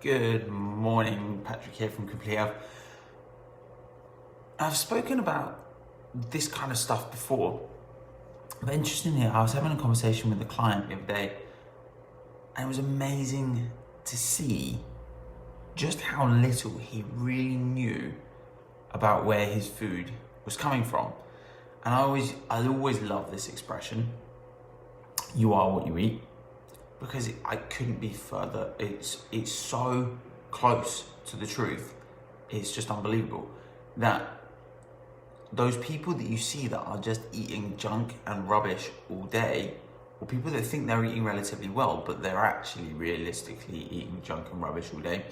Good morning, Patrick here from Complete Health. I've spoken about this kind of stuff before, but interestingly, I was having a conversation with a client the other day, and it was amazing to see just how little he really knew about where his food was coming from. And I always love this expression, you are what you eat, because I couldn't be further. It's so close to the truth. It's just unbelievable that those people that you see that are just eating junk and rubbish all day, or people that think they're eating relatively well, but they're actually realistically eating junk and rubbish all day,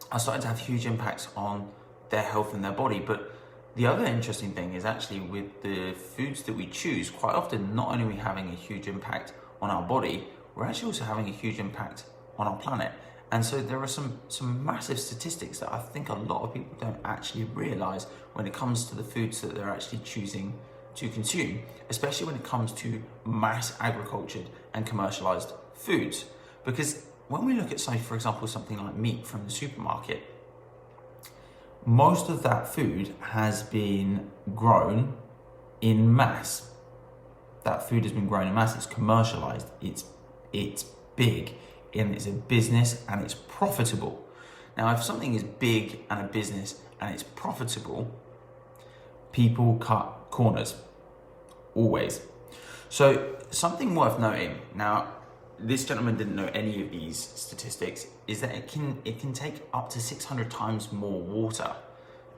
are starting to have huge impacts on their health and their body. But the other interesting thing is actually with the foods that we choose, quite often not only are we having a huge impact on our body, we're actually also having a huge impact on our planet. And so there are some massive statistics that I think a lot of people don't actually realize when it comes to the foods that they're actually choosing to consume, especially when it comes to mass agricultured and commercialized foods. Because when we look at, say, for example, something like meat from the supermarket, most of that food has been grown in mass. That food has been grown in mass, it's commercialized, it's big, and it's a business and it's profitable. Now, if something is big and a business and it's profitable, people cut corners, always. So something worth noting, now this gentleman didn't know any of these statistics, is that it can take up to 600 times more water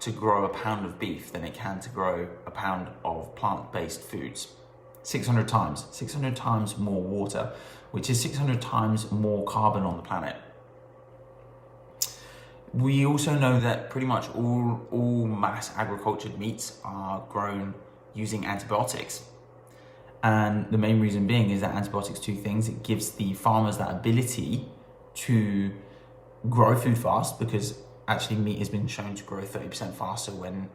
to grow a pound of beef than it can to grow a pound of plant-based foods. 600 times more water, which is 600 times more carbon on the planet. We also know that pretty much all mass agricultured meats are grown using antibiotics. And the main reason being is that antibiotics, two things: it gives the farmers that ability to grow food fast, because actually meat has been shown to grow 30% faster when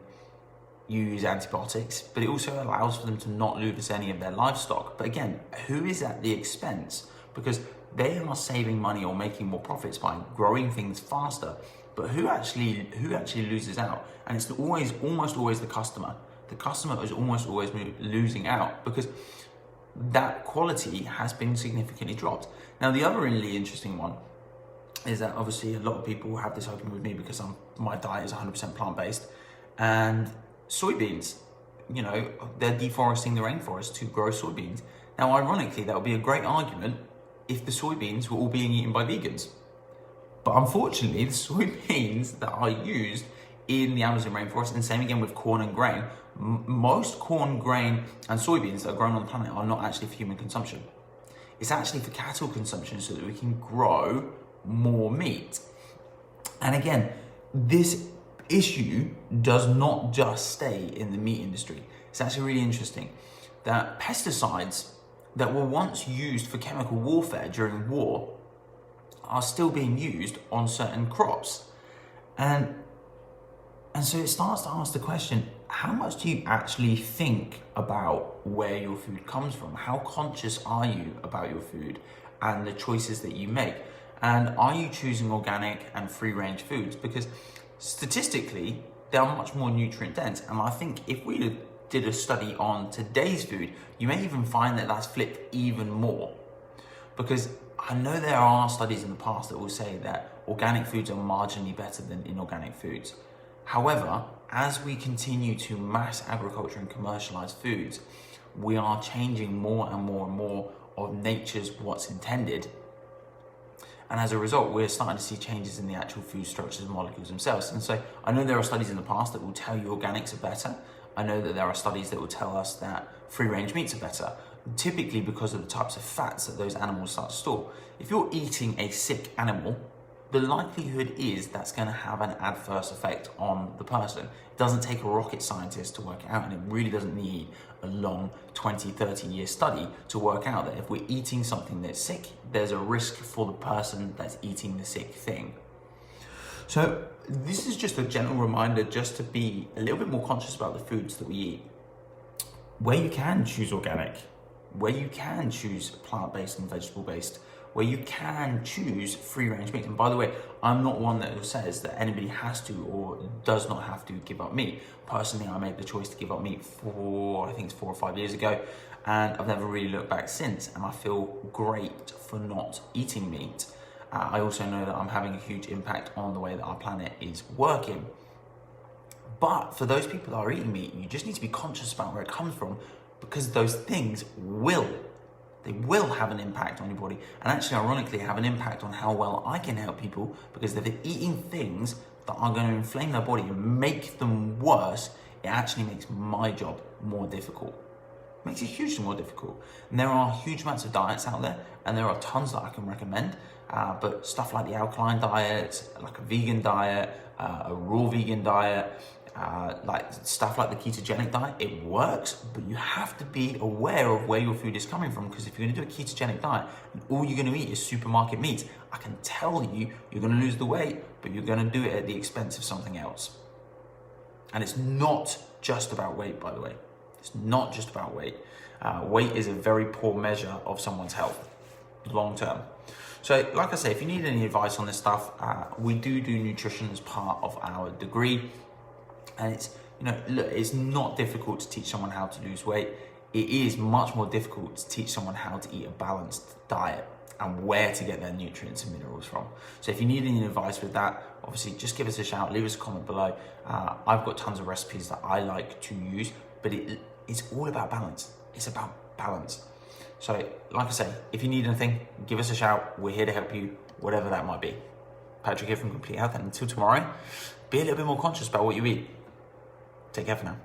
you use antibiotics, but it also allows for them to not lose any of their livestock. But again, who is at the expense? Because they are saving money or making more profits by growing things faster. But who actually loses out? And it's almost always the customer. The customer is almost always losing out, because that quality has been significantly dropped. Now, the other really interesting one is that obviously a lot of people have this argument with me because my diet is 100% plant-based, and soybeans, they're deforesting the rainforest to grow soybeans. Now, ironically, that would be a great argument if the soybeans were all being eaten by vegans. But unfortunately, the soybeans that are used in the Amazon rainforest, and same again with corn and grain, most corn, grain, and soybeans that are grown on the planet are not actually for human consumption. It's actually for cattle consumption so that we can grow more meat. And again, this issue does not just stay in the meat industry. It's actually really interesting that pesticides that were once used for chemical warfare during war are still being used on certain crops. And so it starts to ask the question, how much do you actually think about where your food comes from? How conscious are you about your food and the choices that you make? And are you choosing organic and free-range foods? Because statistically, they are much more nutrient dense. And I think if we did a study on today's food, you may even find that that's flipped even more. Because I know there are studies in the past that will say that organic foods are marginally better than inorganic foods. However, as we continue to mass agriculture and commercialize foods, we are changing more and more and more of nature's what's intended. And as a result, we're starting to see changes in the actual food structures and molecules themselves. And so I know there are studies in the past that will tell you organics are better. I know that there are studies that will tell us that free-range meats are better, typically because of the types of fats that those animals start to store. If you're eating a sick animal, the likelihood is that's going to have an adverse effect on the person. It doesn't take a rocket scientist to work it out, and it really doesn't need a long 20, 30-year study to work out that if we're eating something that's sick, there's a risk for the person that's eating the sick thing. So this is just a gentle reminder just to be a little bit more conscious about the foods that we eat. Where you can choose organic, where you can choose plant-based and vegetable-based, where you can choose free-range meats. And by the way, I'm not one that says that anybody has to or does not have to give up meat. Personally, I made the choice to give up meat I think it's 4 or 5 years ago, and I've never really looked back since, and I feel great for not eating meat. I also know that I'm having a huge impact on the way that our planet is working. But for those people that are eating meat, you just need to be conscious about where it comes from, because those things will have an impact on your body, and actually ironically have an impact on how well I can help people, because if they're eating things that are going to inflame their body and make them worse, it actually makes my job more difficult. It makes it hugely more difficult. And there are huge amounts of diets out there, and there are tons that I can recommend, but stuff like the alkaline diet, like a vegan diet, a raw vegan diet, like stuff like the ketogenic diet, it works, but you have to be aware of where your food is coming from, because if you're going to do a ketogenic diet and all you're going to eat is supermarket meats, I can tell you you're going to lose the weight, but you're going to do it at the expense of something else. And it's not just about weight, by the way. It's not just about weight. Weight is a very poor measure of someone's health long term. So like I say, if you need any advice on this stuff, we do nutrition as part of our degree. And it's, look, it's not difficult to teach someone how to lose weight. It is much more difficult to teach someone how to eat a balanced diet and where to get their nutrients and minerals from. So if you need any advice with that, obviously just give us a shout, leave us a comment below. I've got tons of recipes that I like to use, but it's all about balance. It's about balance. So like I say, if you need anything, give us a shout. We're here to help you, whatever that might be. Patrick here from Complete Health, and until tomorrow, be a little bit more conscious about what you eat. Take care for now.